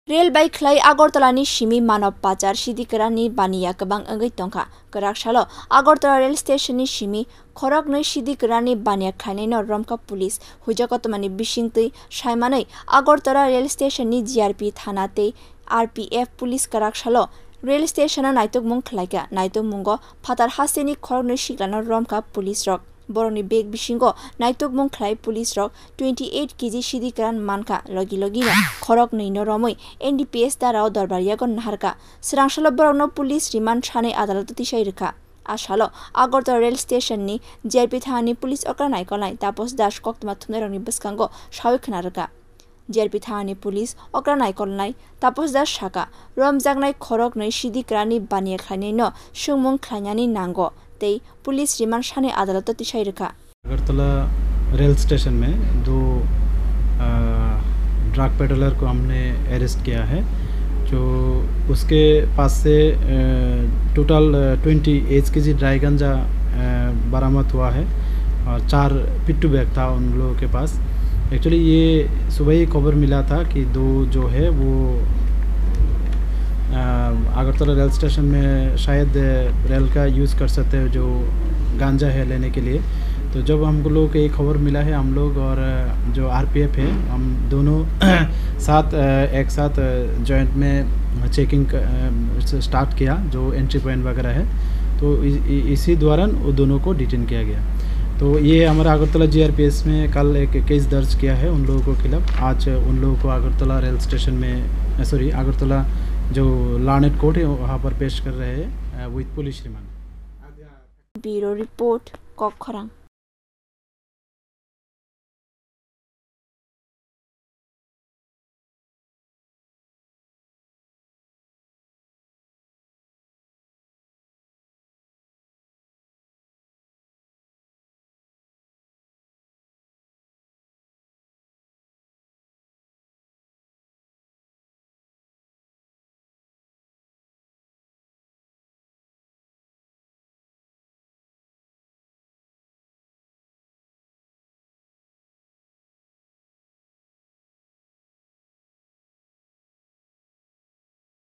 Rail bike खलाई आगरतलानि Simi मानव पाचार सिदिकरानि बानिया गोबां ओंगै तंखा गोराकसालो Agartala rail स्टेशननि Simi खरक नै सिदिकरानि बानिया खायनायनो रमका पुलिस हुइजाकतमानि बिसिंतै सायमानै आगरतला रेल स्टेशननि जीआरपी थाना तै आरपीएफ पुलिस गोराकसालो रेल स्टेशना नायतुकमुं खलायका नायतुकमुंगो फातार हासेनि खरक नै सिग्लानो रमका पुलिस रक बरनि बेग बिसिंगो नायतुकमुं खलाय पुलिस रक 28 केजी सिदिकरान मानका लगी लगिनो खरक नैनो रमै एनडीपीएस दाराव दरबारियागो नाहारका स्रांसालो बरनो पुलिस रिमान्ड सानै आदालत तिसाय रखा आसालो आगरतला रेल स्टेशननि जीआरपी थानानि पुलिस अक्रा नायकलाय तापस दास कक्तमा थुमनायरंनि बसकांगो सावै खोनारका जीआरपी थानानि पुलिस अक्रा नायकलनाय तापस दास साका रमजागनाय खरक नै सिदिकरानि बानिया खायनायनो सुंमुं खलायनानि नांगो ते पुलिस रिमांड सानै आदालत तिसाय रखा। अगरतला रेल स्टेशन में दो ड्रग पेडलर को हमने अरेस्ट किया है, जो उसके पास से टोटल 28 केजी ड्राई गांजा बरामद हुआ है और 4 पिट्टू बैग था उन लोगों के पास। एक्चुअली ये सुबह ही खबर मिला था कि दो जो है वो अगरतला रेल स्टेशन में शायद रेल का यूज़ कर सकते हैं जो गांजा है लेने के लिए। तो जब हम लोग को ये खबर मिला है, हम लोग और जो आरपीएफ है हम दोनों एक साथ जॉइंट में चेकिंग स्टार्ट किया जो एंट्री पॉइंट वगैरह है। तो इसी दौरान वो दोनों को डिटेन किया गया। तो ये हमारा अगरतला जीआरपीएस में कल एक केस दर्ज किया है उन लोगों के खिलाफ। आज उन लोगों को अगरतला रेल स्टेशन में अगरतला जो लानेट कोर्ट है वहाँ पर पेश कर रहे हैं with police remand. Bureau report कोकखरंग।